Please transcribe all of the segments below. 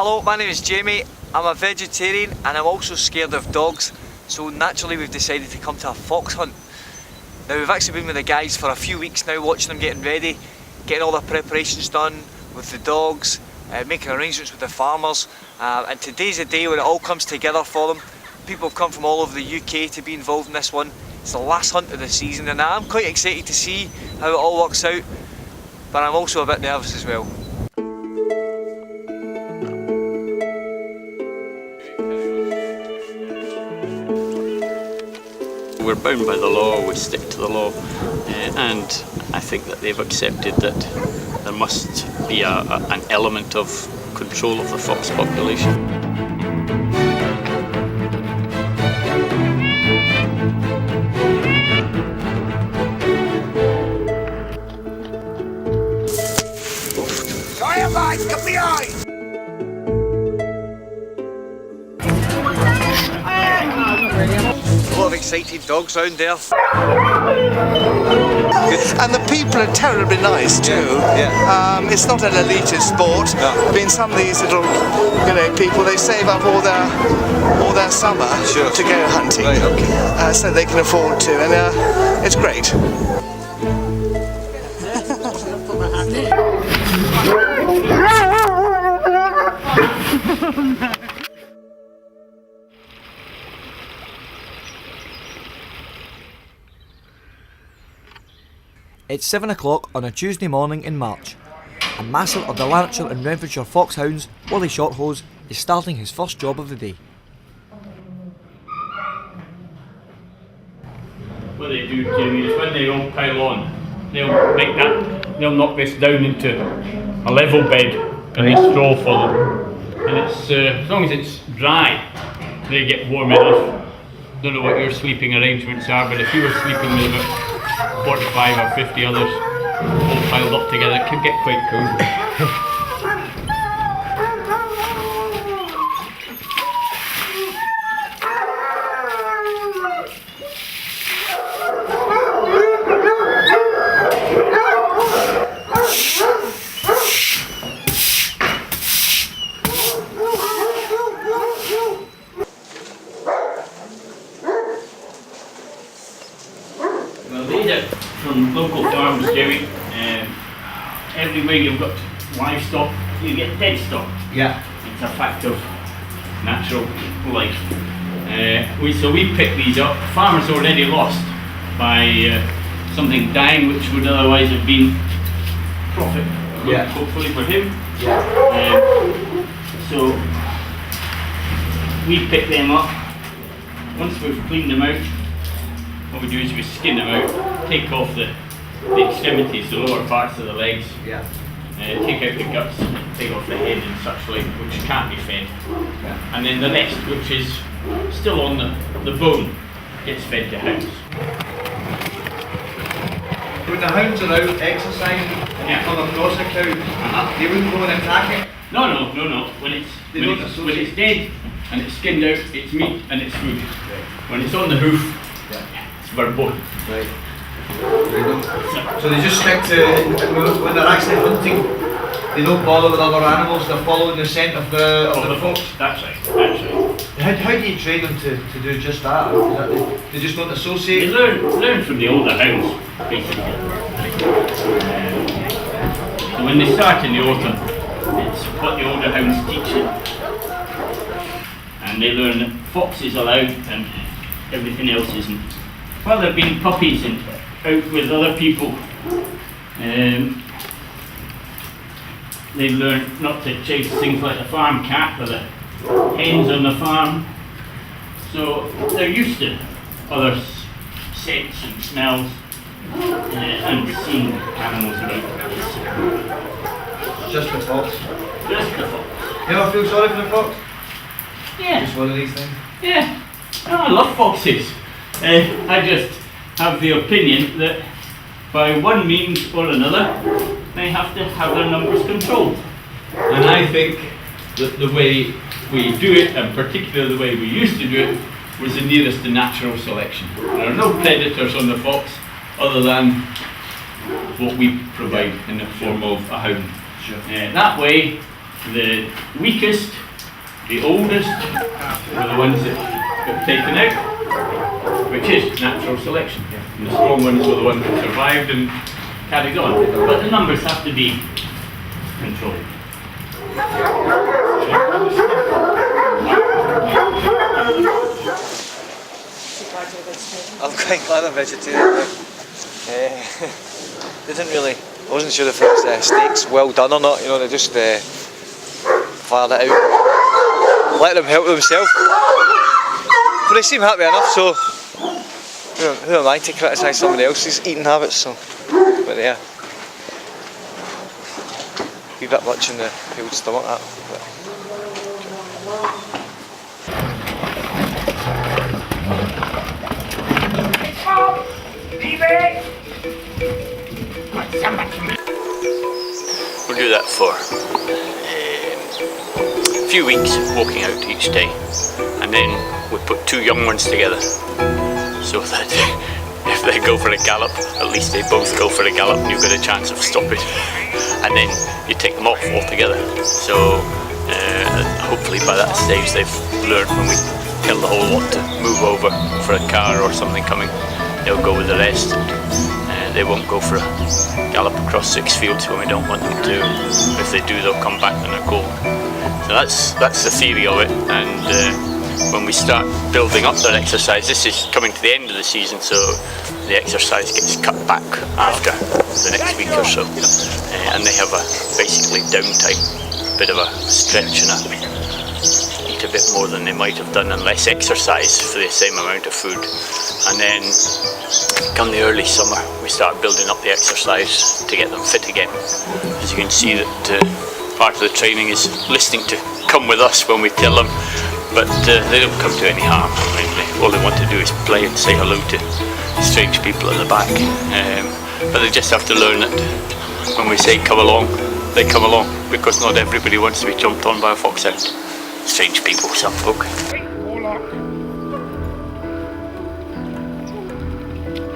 Hello, my name is Jamie. I'm a vegetarian and I'm also scared of dogs, so naturally we've decided to come to a fox hunt. Now we've actually been with the guys for a few weeks now, watching them getting ready, getting all the preparations done with the dogs, making arrangements with the farmers, and today's the day when it all comes together for them. People have come from all over the UK to be involved in this one. It's the last hunt of the season and I'm quite excited to see how it all works out, but I'm also a bit nervous as well. We're bound by the law, we stick to the law, and I think that they've accepted that there must be an element of control of the fox population. Come behind! A lot of excited dogs around there. And the people are terribly nice too. Yeah. It's not an elitist sport. No. I mean, some of these little, people, they save up all their summer to go hunting, Right, okay. so they can afford to, and it's great. It's 7 o'clock on a Tuesday morning in March. A master of the Lanarkshire and Renfrewshire foxhounds, Willie Shorthose, is starting his first job of the day. What they do, Jamie, is when they all pile on, they'll knock this down into a level bed and they straw for them. And it's as long as it's dry, they get warm enough. Don't know what your sleeping arrangements are, but if you were sleeping with about 45 or 50 others all piled up together, it could get quite cool. Well, these are from local farms, Jerry. Everywhere you've got livestock, you get dead stock. Yeah. It's a fact of natural life. So we pick these up. Farmers already lost by something dying, which would otherwise have been profit, hopefully for him. Yeah. So we pick them up. Once we've cleaned them out, what we do is we skin them out, take off the extremities, the lower parts of the legs, take out the guts, take off the head and such like, which can't be fed. Yeah. And then the rest, which is still on the bone, gets fed to hounds. When the hounds are out exercising and you come across a cow, they wouldn't go and attack it? No. When it's dead and it's skinned out, it's meat and it's food. Right. When it's on the hoof, it's verboten. Right. So they just stick to, when they're actually hunting, they don't bother with other animals, they're following the scent of the fox. That's right. How do you train them to do just that? They just don't associate? They learn from the older hounds, basically. So when they start in the autumn, it's what the older hounds teach them. And they learn that fox is allowed and everything else isn't. While they've been puppies and out with other people, they learn not to chase things like the farm cat or the hens on the farm. So they're used to other scents and smells and seeing animals about. Just the fox? Just the fox. You ever feel sorry for the fox? Yeah. Just one of these things? Yeah. Oh, I love foxes. I just have the opinion that by one means or another, they have to have their numbers controlled. And I think that the way we do it, and particularly the way we used to do it, was the nearest to natural selection. There are no predators on the fox other than what we provide in the form of a hound. Sure. That way, The weakest, the oldest, are the ones that got taken out, which is natural selection. And the strong ones were the ones that survived and carried on. But the numbers have to be controlled. I'm quite glad I'm vegetarian. They didn't really. I wasn't sure if it was steaks well done or not. You know, they just fired it out, let them help themselves. But they seem happy enough. So who am I to criticise somebody else's eating habits? So, but yeah, a bit much in the old stomach that. But. We'll do that for a few weeks, walking out each day, and then we put two young ones together so that if they go for a gallop, at least they both go for a gallop and you've got a chance of stopping, and then you take them off altogether. So hopefully by that stage they've learned when we tell the whole lot to move over for a car or something coming, they'll go with the rest. They won't go for a gallop across 6 fields when we don't want them to. If they do, they'll come back when they're cold. So that's the theory of it. And when we start building up their exercise, this is coming to the end of the season, so the exercise gets cut back after the next week or so, and they have a basically downtime, bit of a stretch and eat a bit more than they might have done and less exercise for the same amount of food. And then come the early summer we start building up the exercise to get them fit again. As you can see, that part of the training is listening to come with us when we tell them, but they don't come to any harm. I mean, all they want to do is play and say hello to strange people at the back, but they just have to learn that when we say come along, they come along, because not everybody wants to be jumped on by a foxhound. Strange people, some folk.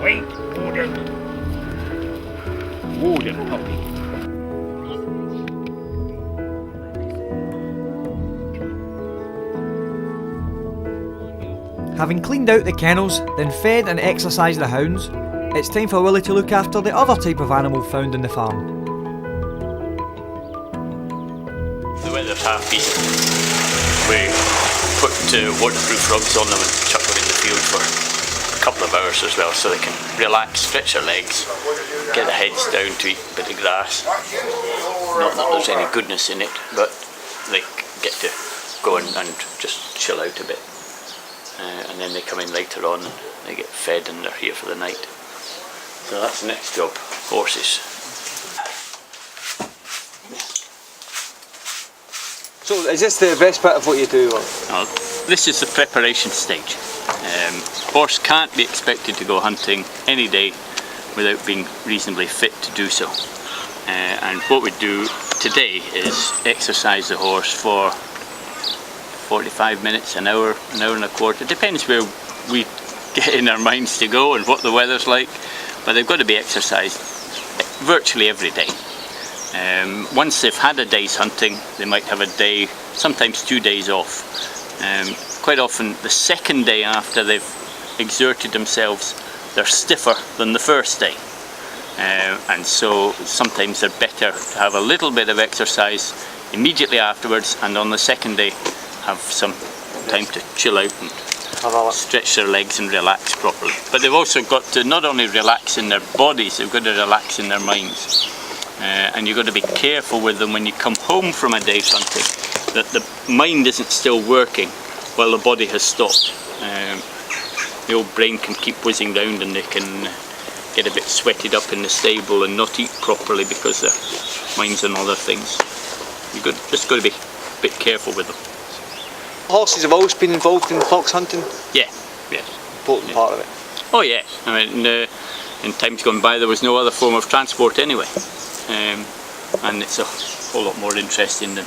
Wait, order. Order, puppy. Having cleaned out the kennels, then fed and exercised the hounds, it's time for Willie to look after the other type of animal found in the farm. The weather's half decent. We put waterproof rugs on them and chuck them in the field for a couple of hours as well, so they can relax, stretch their legs, get their heads down to eat a bit of grass. Not that there's any goodness in it, but they get to go and just chill out a bit. And then they come in later on and they get fed and they're here for the night. So that's the next job, horses. So is this the best bit of what you do? Now, this is the preparation stage. Horse can't be expected to go hunting any day without being reasonably fit to do so. And what we do today is exercise the horse for 45 minutes, an hour and a quarter. It depends where we get in our minds to go and what the weather's like, but they've got to be exercised virtually every day. Once they've had a day's hunting, they might have a day, sometimes 2 days off. Quite often the second day after they've exerted themselves, they're stiffer than the first day. And so sometimes they're better to have a little bit of exercise immediately afterwards, and on the second day have some time to chill out and stretch their legs and relax properly. But they've also got to not only relax in their bodies, they've got to relax in their minds. And you've got to be careful with them when you come home from a day's hunting, that the mind isn't still working while the body has stopped. The old brain can keep whizzing round and they can get a bit sweated up in the stable and not eat properly because their mind's on other things. You've just got to be a bit careful with them. Horses have always been involved in fox hunting? Yeah, yes. Important part of it. Oh yeah, I mean, in times gone by there was no other form of transport anyway. And it's a whole lot more interesting than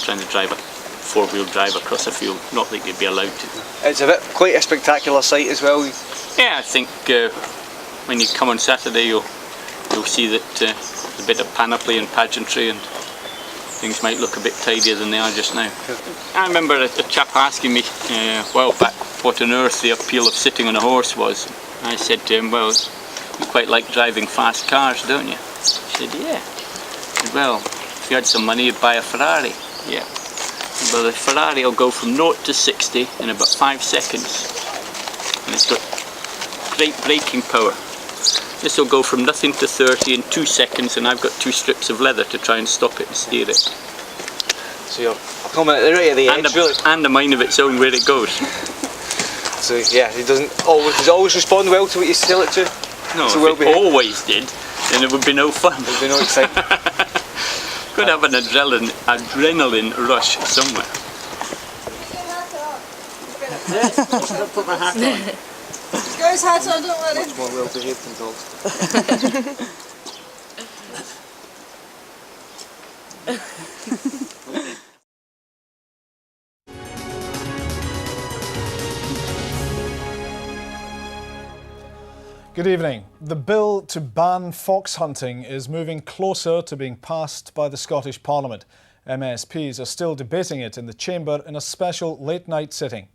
trying to drive a four-wheel drive across a field, not that you'd be allowed to. It's quite a spectacular sight as well. Yeah, I think when you come on Saturday you'll see that a bit of panoply and pageantry, and things might look a bit tidier than they are just now. I remember a chap asking me a while back what on earth the appeal of sitting on a horse was. I said to him, well, you quite like driving fast cars, don't you? He said, yeah. I said, well, if you had some money, you'd buy a Ferrari. Yeah. Well, the Ferrari will go from 0 to 60 in about 5 seconds. And it's got great braking power. This will go from nothing to 30 in 2 seconds, and I've got 2 strips of leather to try and stop it and steer it. So you're coming at the right at the edge, really. And a mind of its own where it goes. So yeah, does it always respond well to what you tell it to? No, so if it always did, then it would be no fun. There'd be no excitement. Could have an adrenaline rush somewhere. I'll put my hat on. Goes hat on, don't worry. Much more well behaved than dogs. Good evening. The bill to ban fox hunting is moving closer to being passed by the Scottish Parliament. MSPs are still debating it in the chamber in a special late-night sitting.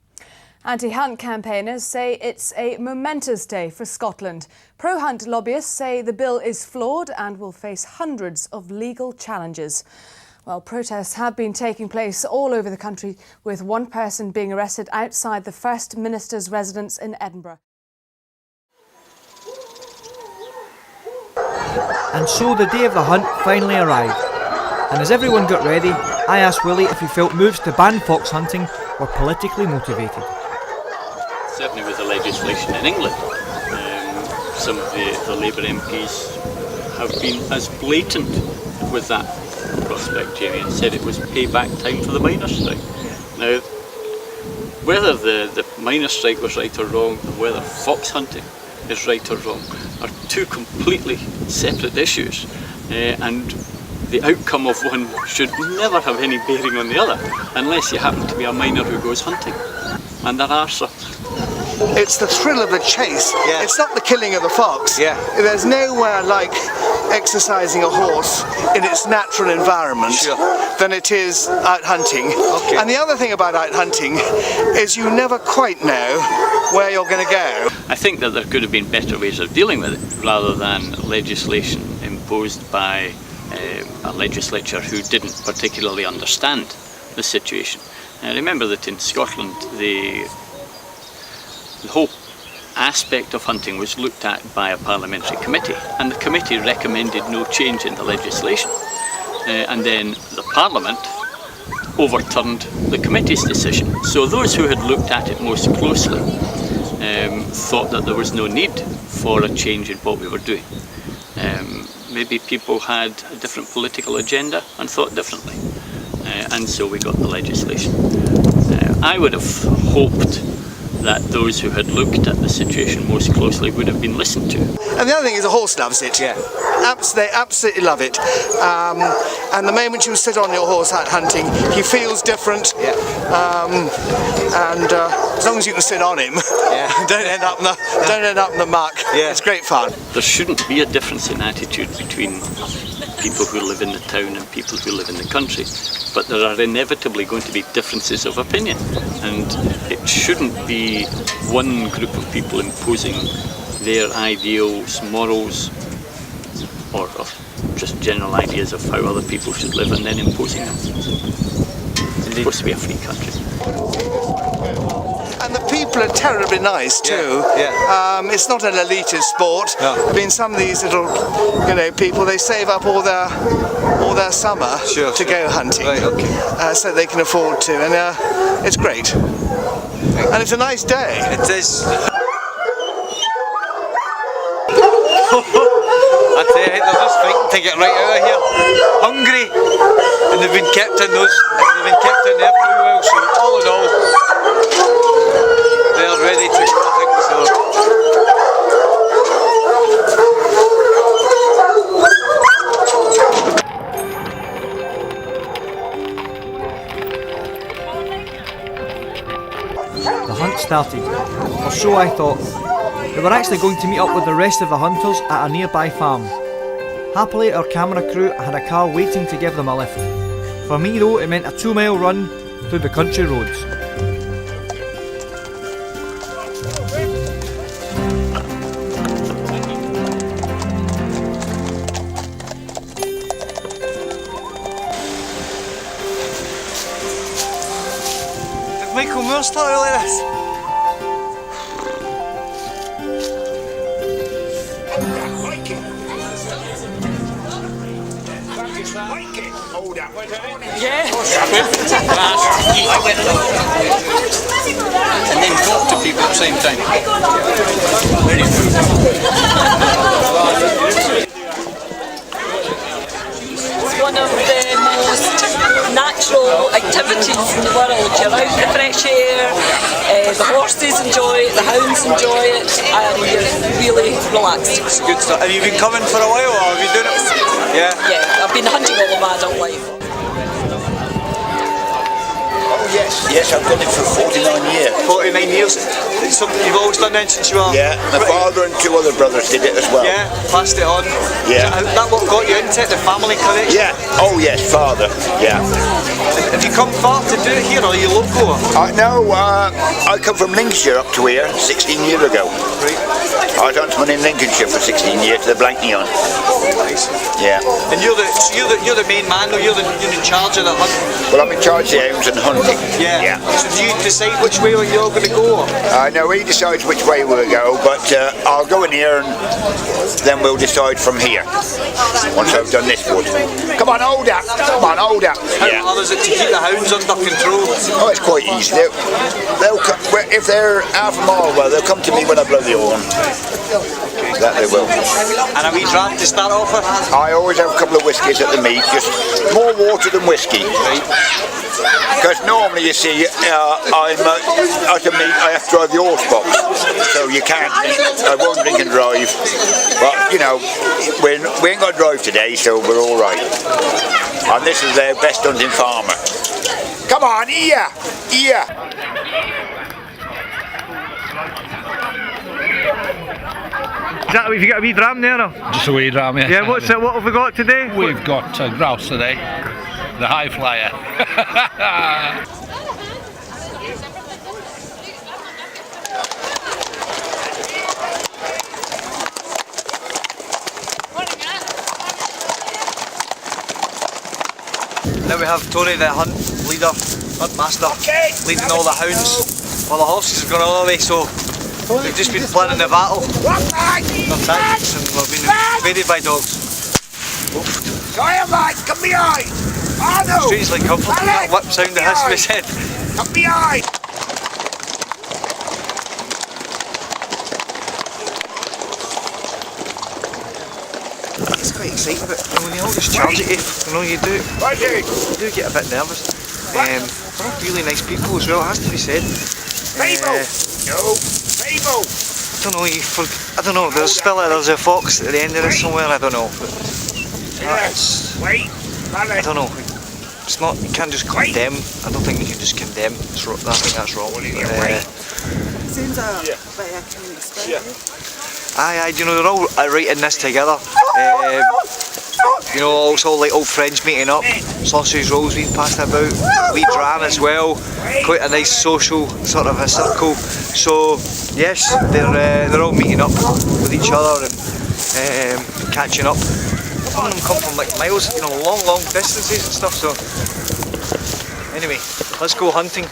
Anti-hunt campaigners say it's a momentous day for Scotland. Pro-hunt lobbyists say the bill is flawed and will face hundreds of legal challenges. Well, protests have been taking place all over the country, with one person being arrested outside the First Minister's residence in Edinburgh. And so the day of the hunt finally arrived. And as everyone got ready, I asked Willie if he felt moves to ban fox hunting were politically motivated. Certainly with the legislation in England, some of the Labour MPs have been as blatant with that prospect, Jamie, and said it was payback time for the miners' strike. Now, whether the miners' strike was right or wrong, and whether fox hunting is right or wrong, are two completely separate issues, and the outcome of one should never have any bearing on the other, unless you happen to be a miner who goes hunting, and there are some. It's the thrill of the chase. Yeah. It's not the killing of the fox. Yeah. There's nowhere like exercising a horse in its natural environment than it is out hunting. Okay. And the other thing about out hunting is you never quite know where you're going to go. I think that there could have been better ways of dealing with it, rather than legislation imposed by a legislature who didn't particularly understand the situation. Remember that in Scotland the whole aspect of hunting was looked at by a parliamentary committee, and the committee recommended no change in the legislation. And then the Parliament overturned the committee's decision. So those who had looked at it most closely thought that there was no need for a change in what we were doing. Maybe people had a different political agenda and thought differently, and so we got the legislation. I would have hoped that those who had looked at the situation most closely would have been listened to. And the other thing is the horse loves it. Yeah. They absolutely love it. And the moment you sit on your horse out hunting, he feels different. Yeah. And as long as you can sit on him, don't end up in the muck. Yeah. It's great fun. There shouldn't be a difference in attitude between people who live in the town and people who live in the country, but there are inevitably going to be differences of opinion, and it shouldn't be one group of people imposing their ideals, morals, or just general ideas of how other people should live and then imposing them. It's supposed to be a free country. And the people are terribly nice too. Yeah. It's not an elitist sport. No. I mean, some of these little, people, they save up all their summer to go hunting, Right, okay. so they can afford to, and it's great. And it's a nice day. It is. I tell you, they're just fighting to get right out of here. Hungry, and they've been kept in there for a while. So all in all, they are ready to go. I think so. The hunt started, or so I thought. We were actually going to meet up with the rest of the hunters at a nearby farm. Happily, our camera crew had a car waiting to give them a lift. For me though, it meant a 2-mile run through the country roads. Did Michael Moore start early this? And then talk to people at the same time. It's one of the most natural activities in the world. You're out in the fresh air, the horses enjoy it, the hounds enjoy it, and you're really relaxed. It's good stuff. Have you been coming for a while or have you done it? Yeah? Yeah, I've been hunting all of my adult life. Yes, I've done it for 49 years. 49 years. It's something you've always done then since you were... Yeah, my father and 2 other brothers did it as well. Yeah, passed it on. Yeah. So that what got you into it, the family connection? Yeah, oh yes, father, yeah. Have you come far to do it here or are you local? No, I come from Lincolnshire up to here 16 years ago. Right. I was hunting in Lincolnshire for 16 years to the Blankney on. Nice. Yeah. And you're the main man though, you're in charge of the hunt? Well, I'm in charge of the hounds and hunting. Yeah. So do you decide which way you're going to go? No, he decides which way we'll go, but I'll go in here and then we'll decide from here. Once I've done this wood. Come on, hold up. Come on, hold up. How hard is it to keep the hounds under control? Oh, it's quite easy. They'll come, if they're half a mile away, they'll come to me when I blow the horn. That they will. And a wee draft to start off with? I always have a couple of whiskies at the meet, just more water than whiskey. Right. Because normally you see, I'm at a meet, I have to drive the horse box, so you can't drink, I won't drink and drive. But you know, we ain't got to drive today, so we're all right. And this is their best hunting farmer. Come on, here, here. Have you got a wee dram there? Or? Just a wee dram, yes. Yeah, what have we got today? We've got grouse today, the high flyer. Now we have Tony, the hunt leader, hunt master, leading all the hounds. Well, the horses have gone all the way, so we've just been planning the battle. No tactics, and we've been invaded by dogs. Come on, come behind. Oh no. Strangely comfortable, that whip sound that has to be said. Come behind. It's quite exciting, but when they all just charge at you, you do get a bit nervous. They're all really nice people as well, it has to be said. I don't know, there's a fox at the end of it somewhere, I don't know. I don't know, it's not, you can't just condemn, I don't think you can just condemn, I think that's wrong. Seems a way I can explain it. Aye, you know, they're all right in this together. You know, also like old friends meeting up, sausage rolls being passed about, wee dram as well, quite a nice social sort of a circle. So yes, they're all meeting up with each other and catching up. Some of them come from like miles, you know, long distances and stuff. So anyway, let's go hunting.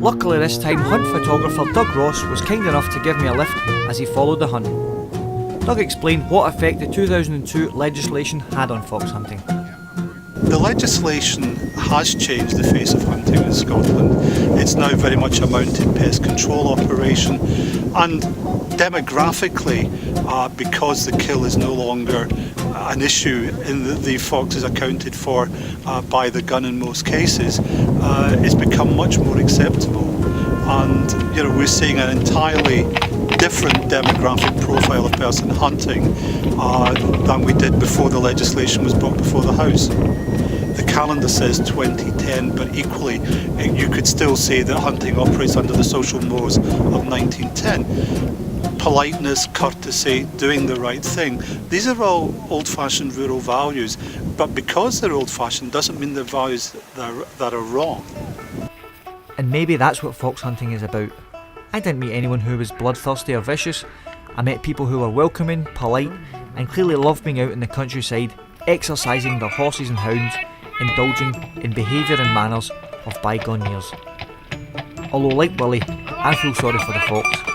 Luckily this time, hunt photographer Doug Ross was kind enough to give me a lift as he followed the hunt. Doug explained what effect the 2002 legislation had on fox hunting. The legislation has changed the face of hunting in Scotland. It's now very much a mounted pest control operation, and demographically, because the kill is no longer an issue in the fox is accounted for by the gun in most cases, it's become much more acceptable. And you know, we're seeing an entirely different demographic profile of person hunting than we did before the legislation was brought before the House. The calendar says 2010, but equally you could still say that hunting operates under the social mores of 1910. politeness, courtesy, doing the right thing. These are all old-fashioned rural values, but because they're old-fashioned doesn't mean they're values that are wrong. And maybe that's what fox hunting is about. I didn't meet anyone who was bloodthirsty or vicious. I met people who were welcoming, polite, and clearly loved being out in the countryside, exercising their horses and hounds, indulging in behaviour and manners of bygone years. Although, like Willie, I feel sorry for the fox.